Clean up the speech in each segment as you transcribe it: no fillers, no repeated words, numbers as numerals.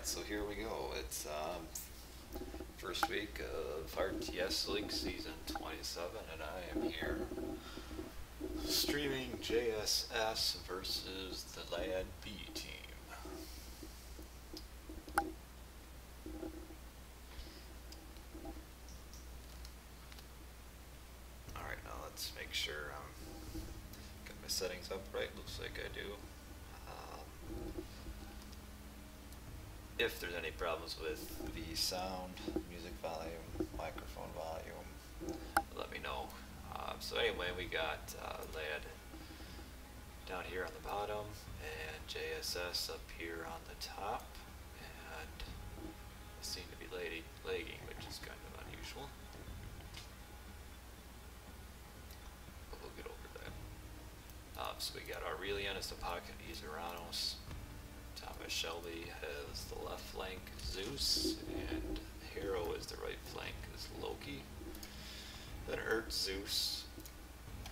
Alright, so here we go. It's first week of RTS League Season 27, and I am here streaming JSS versus the Lad B team. Alright, now let's make sure got my settings up right. Looks like I do. If there's any problems with the sound, music volume, microphone volume, let me know. So anyway, we got Lad down here on the bottom and JSS up here on the top, and they seem to be lagging, which is kind of unusual. But we'll get over that. So we got Aurelian as the pocket, he's Uranus. Thomas Shelby has the left flank, Zeus, and Hero is the right flank, is Loki. Then Earth, Zeus,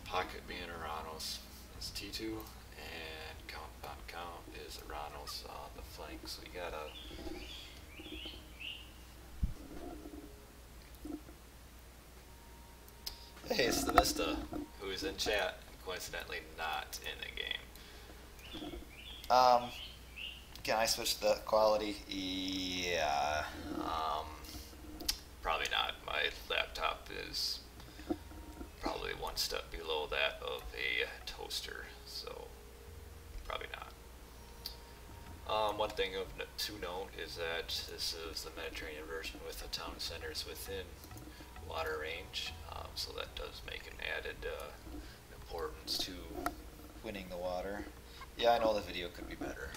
pocket being Uranus is T2, and Count Von Count is Uranus on the flank. So we got Hey, it's the Mista, who is in chat, coincidentally not in the game. Can I switch the quality? Yeah. Probably not. My laptop is probably one step below that of a toaster, so probably not. One thing to note is that this is the Mediterranean version with the town centers within water range, so that does make an added importance to Winning the water. Yeah, I know the video could be better.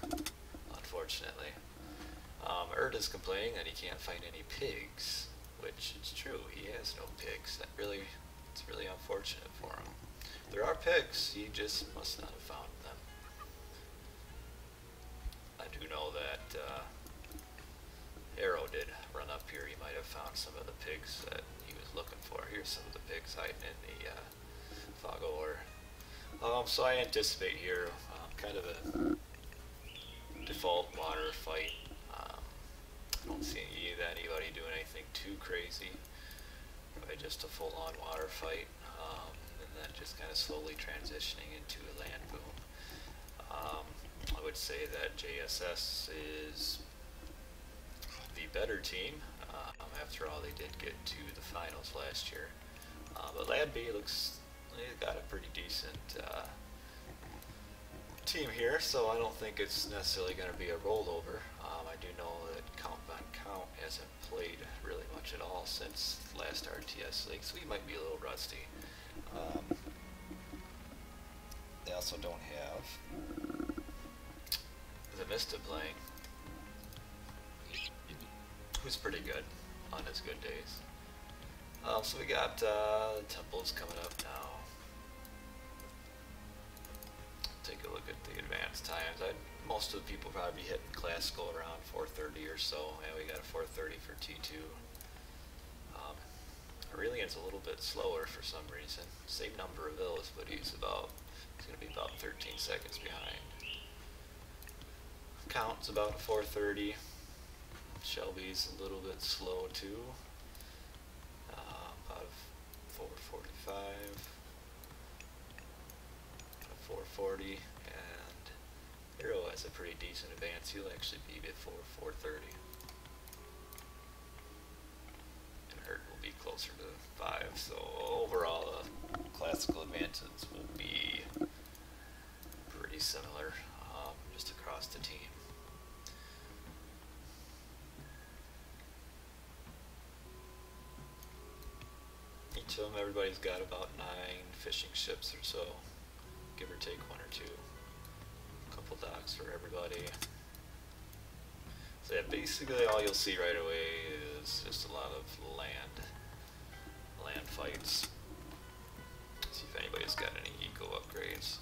Unfortunately. Erd is complaining that he can't find any pigs, which is true. He has no pigs. It's really unfortunate for him. There are pigs, he just must not have found them. I do know that Arrow did run up here. He might have found some of the pigs that he was looking for. Here's some of the pigs hiding in the fog ore. So I anticipate here kind of a default water fight. I don't see anybody doing anything too crazy. Probably just a full-on water fight, and then just kind of slowly transitioning into a land boom. I would say that JSS is the better team. After all, they did get to the finals last year. But Lad B they've got a pretty decent team here, so I don't think it's necessarily going to be a rollover. I do know that Count Von Count hasn't played really much at all since last RTS League, so he might be a little rusty. They also don't have The Mista playing, who's pretty good on his good days. So we got Temples coming up now. Take a look at the advanced times. Most of the people probably be hitting classical around 4:30 or so, and we got a 4:30 for T2. Aurelian's a little bit slower for some reason. Same number of those, but he's going to be about 13 seconds behind. Count's about a 4:30. Shelby's a little bit slow too. About a 4:45. 4:40, and Hero has a pretty decent advance. He'll actually be before 4:30. And Hurt will be closer to 5, so overall classical advances will be pretty similar just across the team. Each of them, everybody's got about 9 fishing ships or so, give or take 1 or 2. A couple docks for everybody. So yeah, basically all you'll see right away is just a lot of land fights. See if anybody's got any eco upgrades.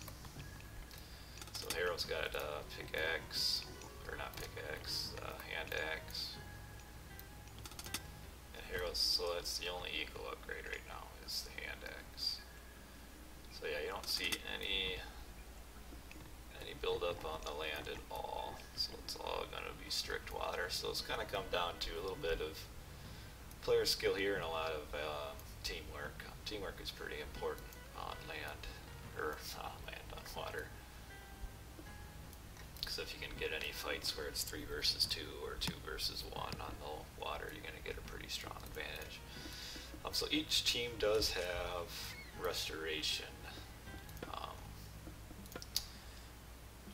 So Hero's got pickaxe, or not pickaxe, hand axe. And Hero's, so that's the only eco upgrade right now is the hand axe. So yeah, you don't see any build up on the land at all. So it's all going to be strict water. So it's kind of come down to a little bit of player skill here and a lot of teamwork. Teamwork is pretty important on land, or not land, on water. Because if you can get any fights where it's 3 versus 2 or 2 versus 1 on the water, you're going to get a pretty strong advantage. So each team does have restoration.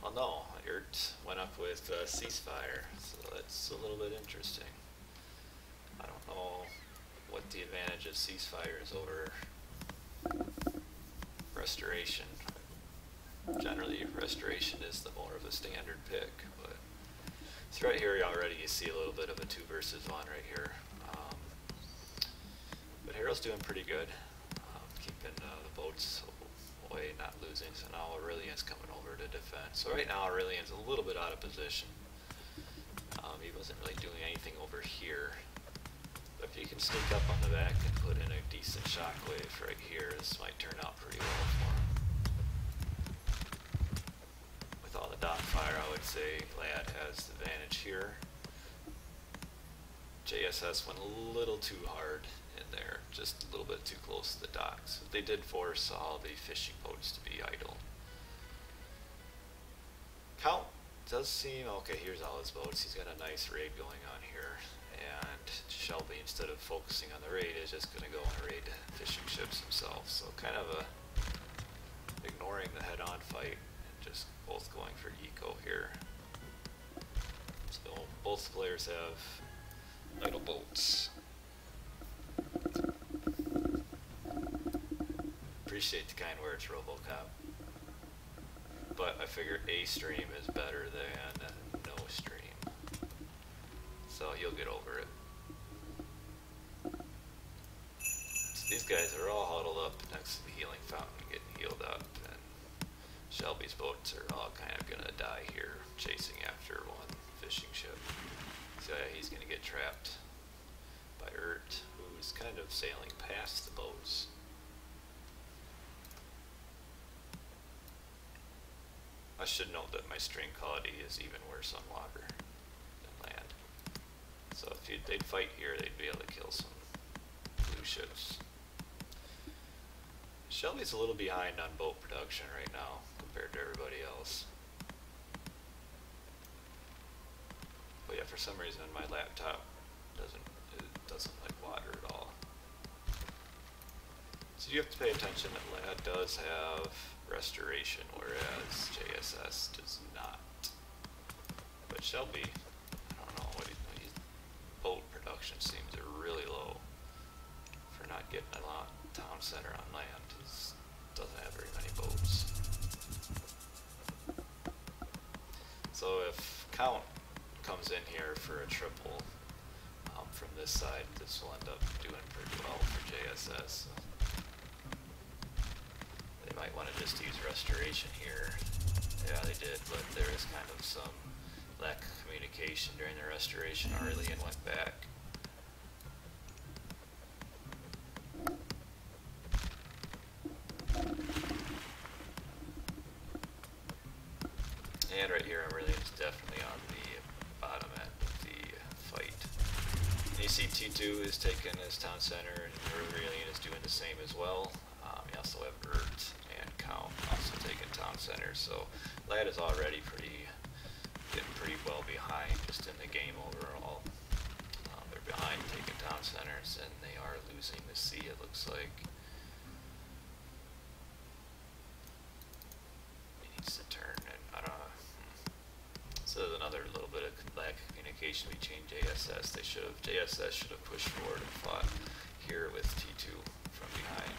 Well, no, Ert went up with ceasefire, so that's a little bit interesting. I don't know what the advantage of ceasefire is over restoration. Generally, restoration is the more of a standard pick, but so right here already you see a little bit of a 2 versus 1 right here. But Hero's doing pretty good, keeping the boats away, not losing. So now Aurelian's coming over to defend. So right now Aurelian's a little bit out of position. He wasn't really doing anything over here. But if you can sneak up on the back and put in a decent shockwave right here, this might turn out pretty well for him. With all the dot fire, I would say Lad has the advantage here. JSS went a little too hard in there, just a little bit too close to the docks. They did force all the fishing boats to be idle. Count does seem okay. Here's all his boats. He's got a nice raid going on here, and Shelby, instead of focusing on the raid, is just going to go and raid fishing ships himself. So kind of ignoring the head-on fight and just both going for eco here. So both players have idle boats. Appreciate the kind words, RoboCop. But I figure a stream is better than no stream. So you'll get over it. So these guys are all huddled up next to the healing fountain getting healed up, and Shelby's boats are all kind of gonna die here chasing after one fishing ship. So yeah, he's gonna get trapped by Ert, who's kind of sailing past the boats. I should note that my stream quality is even worse on water than land. So if they'd fight here, they'd be able to kill some blue ships. Shelby's a little behind on boat production right now compared to everybody else. But yeah, for some reason my laptop doesn't like water at all. So you have to pay attention that Lad does have restoration, whereas JSS does not. But Shelby, I don't know, boat production seems really low for not getting a lot town center on land. He doesn't have very many boats. So if Count comes in here for a triple from this side, this will end up doing pretty well for JSS. So they might want to just use restoration here. Yeah, they did, but there is kind of some lack of communication during the restoration. Aurelian went back. And right here, Aurelian's definitely on the bottom end of the fight. And you see T2 is taking his town center, and Aurelian is doing the same as well. You also have Ert and Count also taking town center, so Lad is already getting pretty well behind just in the game overall. They're behind taking town centers, and they are losing the sea, it looks like. He needs to turn, and I don't know. So there's another little bit of lack of communication between JSS. JSS should have pushed forward and fought here with T2 from behind.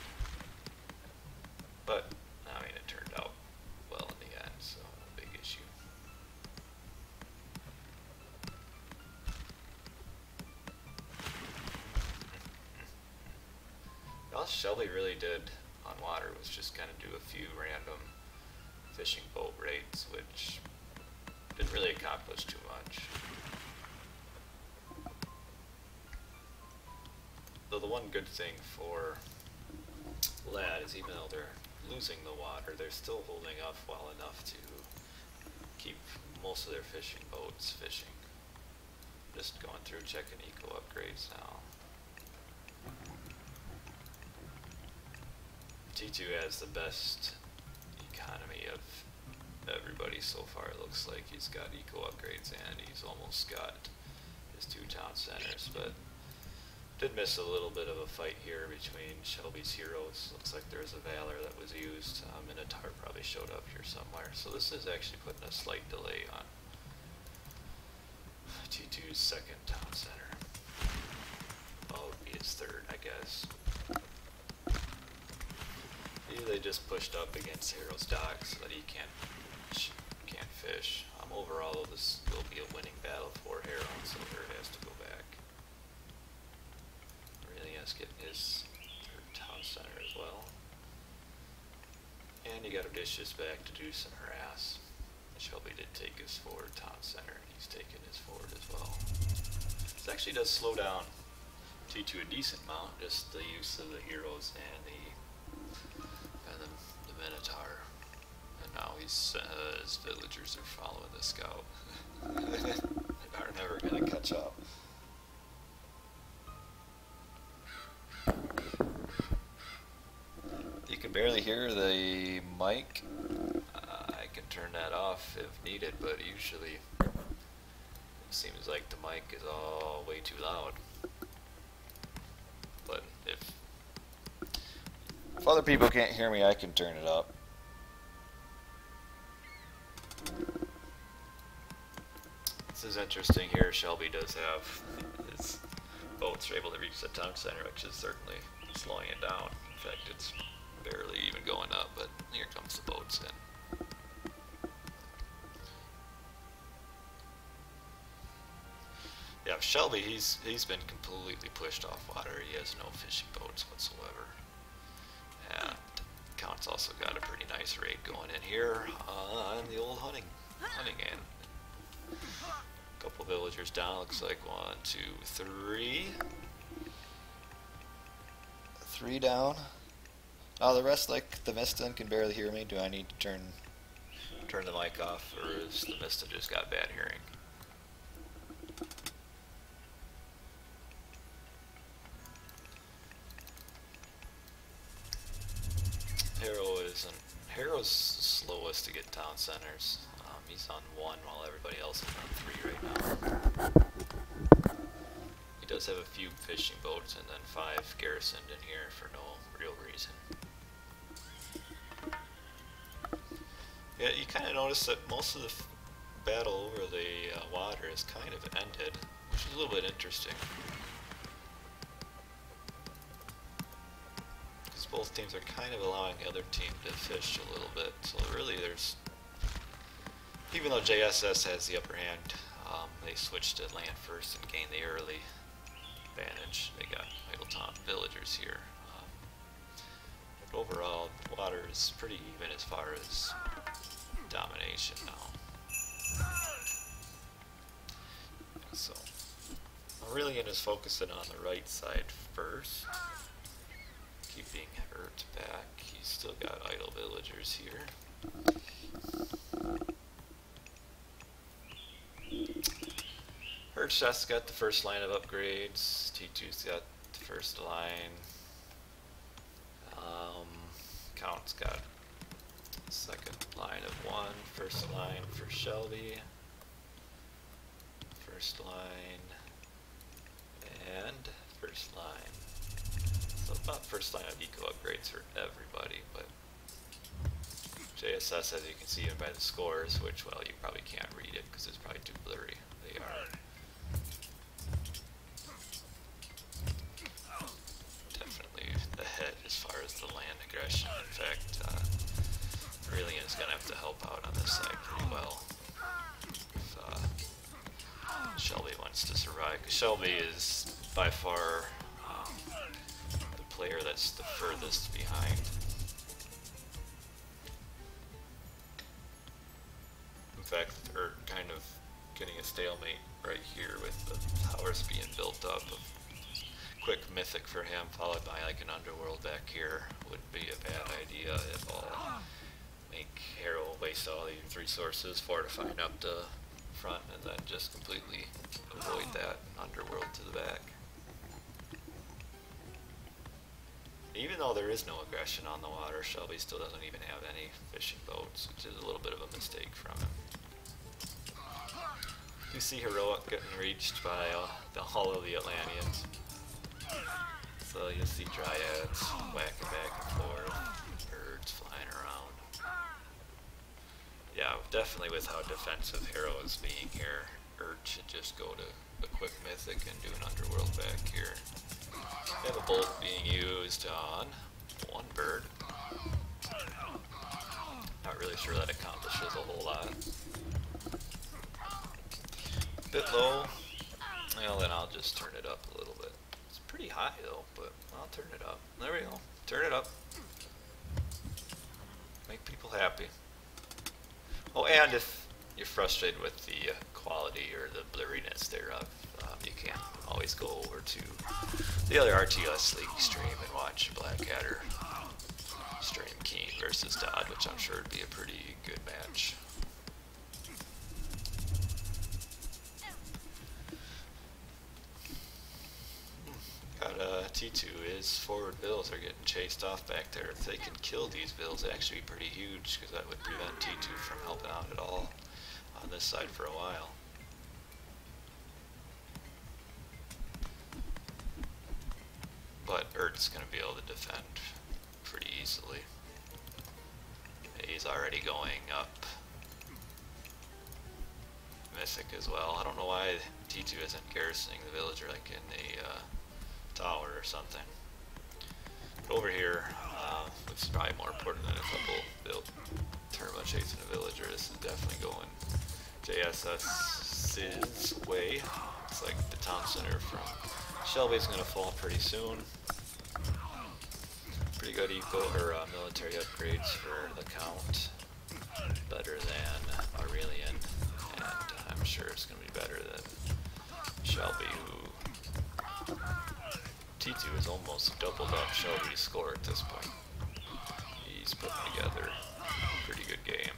But, I mean, it turned out well in the end, so no big issue. All Shelby really did on water was just kind of do a few random fishing boat raids, which didn't really accomplish too much. Though the one good thing for Lad is, even though they're losing the water, they're still holding up well enough to keep most of their fishing boats fishing. Just going through checking eco upgrades now. T2 has the best economy of everybody so far. It looks like he's got eco upgrades and he's almost got his 2 town centers, but did miss a little bit of a fight here between Shelby's heroes. Looks like there's a Valor that was used. Minotaur probably showed up here somewhere. So this is actually putting a slight delay on T2's 2nd town center. Oh, it would be his 3rd, I guess. They just pushed up against Hero's dock so that he can't fish. Overall, this will be a winning battle for Hero, so Hero has to go back. Really has to get his 3rd town center as well. And you got Odysseus back to do some harass. Shelby did take his 4th town center, and he's taken his 4th as well. This actually does slow down T2 a decent amount, just the use of the heroes and the Minotaur. And now his villagers are following the scout. They are never going to catch up. You can barely hear the mic. I can turn that off if needed, but usually it seems like the mic is all way too loud. But if other people can't hear me, I can turn it up. This is interesting here. Shelby does have his boats are able to reach the town center, which is certainly slowing it down. In fact, it's barely even going up, but here comes the boats in. Yeah, Shelby, he's been completely pushed off water. He has no fishing boats whatsoever. And Count's also got a pretty nice raid going in here on the old hunting end. Couple villagers down, looks like 1, 2, 3. 3 down. Oh, the rest, like the Mista, can barely hear me. Do I need to turn the mic off, or is the Mista just got bad hearing? Hero's slowest to get town centers. He's on 1 while everybody else is on 3 right now. He does have a few fishing boats and then 5 garrisoned in here for no real reason. Yeah, you kind of notice that most of the battle over the water is kind of ended, which is a little bit interesting. Both teams are kind of allowing the other team to fish a little bit, so really there's, even though JSS has the upper hand, they switched to land first and gained the early advantage. They got idle town villagers here. But overall, the water is pretty even as far as domination now. So, Aurelian is focusing on the right side first. Keeping Hurt back. He's still got idle villagers here. Hurt's just got the first line of upgrades. T2's got the first line. Count's got second line of 1. First line for Shelby. First line. And first line. Not first line of eco upgrades for everybody, but JSS, as you can see by the scores, which, well, you probably can't read it because it's probably too blurry. They are definitely ahead as far as the land aggression. In fact, Aurelian's going to have to help out on this side pretty well if Shelby wants to survive, because Shelby is by far player that's the furthest behind. In fact, they're kind of getting a stalemate right here with the towers being built up. A quick mythic for him, followed by like an underworld back here, would be a bad idea at all. make Hero waste all these resources fortifying up the front and then just completely avoid that underworld to the back. Even though there is no aggression on the water, Shelby still doesn't even have any fishing boats, which is a little bit of a mistake from him. You see Heroic getting reached by all of the Atlanteans. So you'll see Dryads whacking back and forth, birds flying around. Yeah, definitely with how defensive Hero is being here, Urt should just go to a quick Mythic and do an underworld back here. We have a bolt being used on one bird. Not really sure that accomplishes a whole lot. Bit low. Well, then I'll just turn it up a little bit. It's pretty high though, but I'll turn it up. There we go. Turn it up. Make people happy. Oh, and if you're frustrated with the quality or the blurriness thereof, you can always go over to the other RTS League stream and watch Blackadder stream Keen versus Dodd, which I'm sure would be a pretty good match. Got T2, his forward bills are getting chased off back there. If they can kill these bills, it'd actually be pretty huge, because that would prevent T2 from helping out at all on this side for a while. But Urt's going to be able to defend pretty easily. He's already going up Mythic as well. I don't know why T2 isn't garrisoning the villager like in the tower or something. But over here, which is probably more important than a couple built Terma chasing a villager, this is definitely going JSS's way. It's like the town center from Shelby's going to fall pretty soon. Pretty good eco or military upgrades for the Count. Better than Aurelian, and I'm sure it's going to be better than Shelby, who T2 has almost doubled up Shelby's score at this point. He's putting together a pretty good game.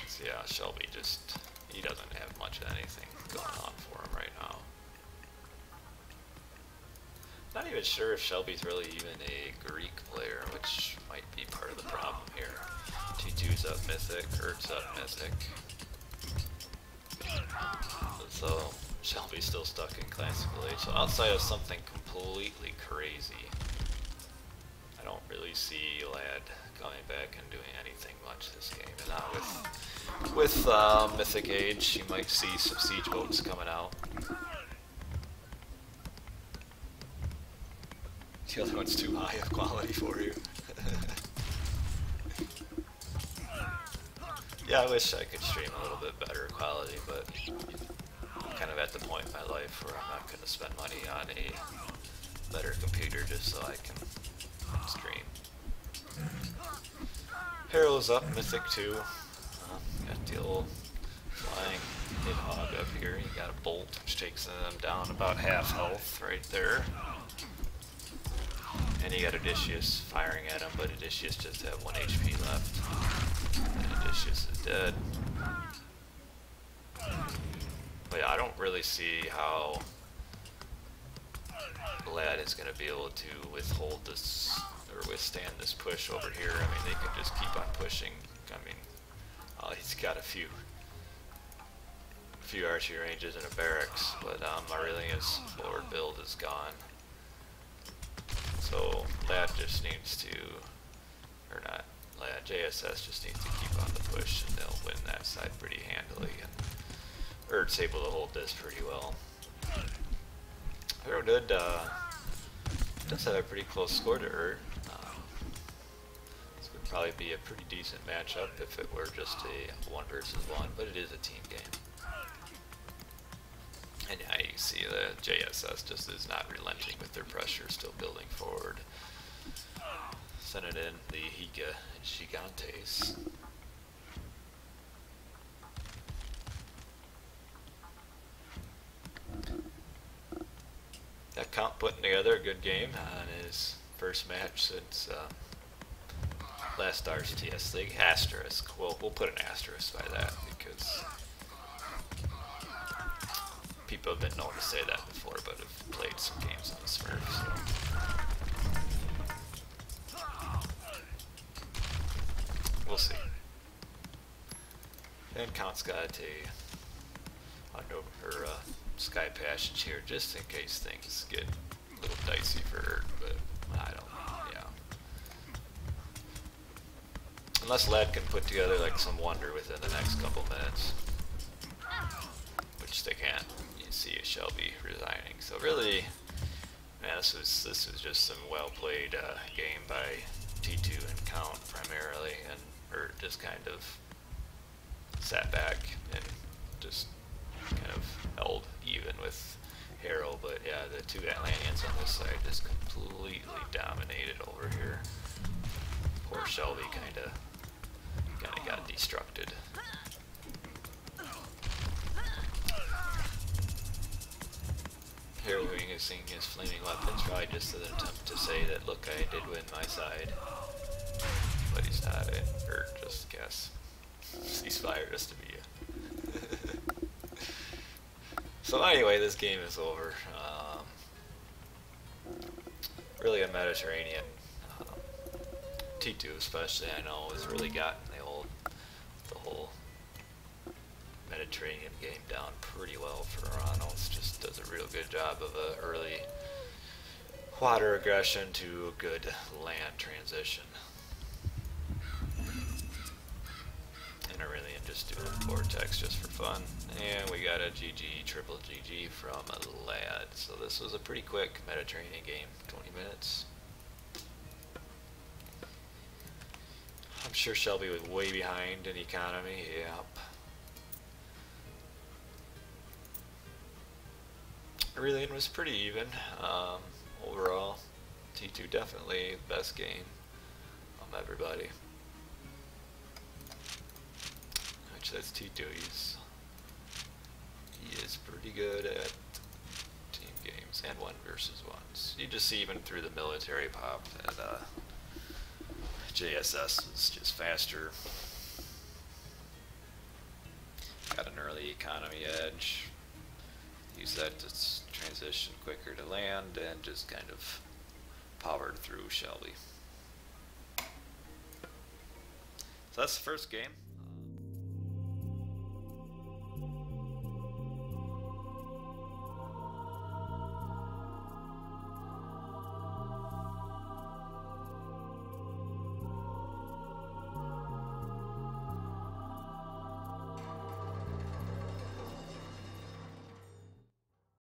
So yeah, Shelby just, he doesn't have much of anything going on for him right now. Not even sure if Shelby's really even a Greek player, which might be part of the problem here. T2's up Mythic, Urt's up Mythic. So Shelby's still stuck in Classical Age. So outside of something completely crazy, I don't really see Lad coming back and doing anything much this game. And not with Mythic Age, you might see some siege boats coming out. The other one's too high of quality for you. Yeah, I wish I could stream a little bit better quality, but I'm kind of at the point in my life where I'm not going to spend money on a better computer just so I can stream. Hero's up, Mythic 2. Got the old flying Nidhogg up here. You got a bolt which takes them down about half health right there. And you got Odysseus firing at him, but Odysseus just had 1 HP left. And Odysseus is dead. But yeah, I don't really see how Lad is going to be able to withhold this, or withstand this push over here. I mean, they can just keep on pushing. I mean, he's got a few archery ranges and a barracks, but Aurelian's forward build is gone. So Lad just needs to, or not, Lad, JSS just needs to keep on the push and they'll win that side pretty handily. And Urt's able to hold this pretty well. Hero does have a pretty close score to Urt. This would probably be a pretty decent matchup if it were just a 1 versus 1, but it is a team game. And yeah, you see the JSS just is not relenting with their pressure, still building forward. Sending in the Higa Gigantes. That Count putting together a good game on his first match since last RTS League. Asterisk. We'll put an asterisk by that because people have been known to say that before, but have played some games on the Smurf. So we'll see. And Count's got her Sky Passage here just in case things get a little dicey for her, but I don't know, yeah. Unless Lad can put together like some wonder within the next couple minutes, which they can't. You see Shelby resigning, so really, man, this was just some well played game by T2 and Count primarily, and or just kind of sat back and just kind of held even with Harrow, but yeah, the two Atlanteans on this side just completely dominated over here. Poor Shelby kind of got destructed. Harrow using his flaming weapons, probably just an attempt to say that, look, I did win my side, but he's not in, or just guess. Ceasefire just to be So anyway, this game is over. Really a Mediterranean. T2 especially, I know, has really gotten the whole Mediterranean game down pretty well for Toronto's. Just does a real good job of a early water aggression to a good land transition. And just doing Vortex just for fun. And we got a GG, triple GG from a Lad. So this was a pretty quick Mediterranean game, 20 minutes. I'm sure Shelby was way behind in economy, yep. Aurelian was pretty even overall. T2 definitely the best game of everybody. Actually, that's T2. He is pretty good at team games and 1 versus 1s. You just see even through the military pop that JSS is just faster. Got an early economy edge. Use that to transition quicker to land and just kind of powered through Shelby. So that's the first game.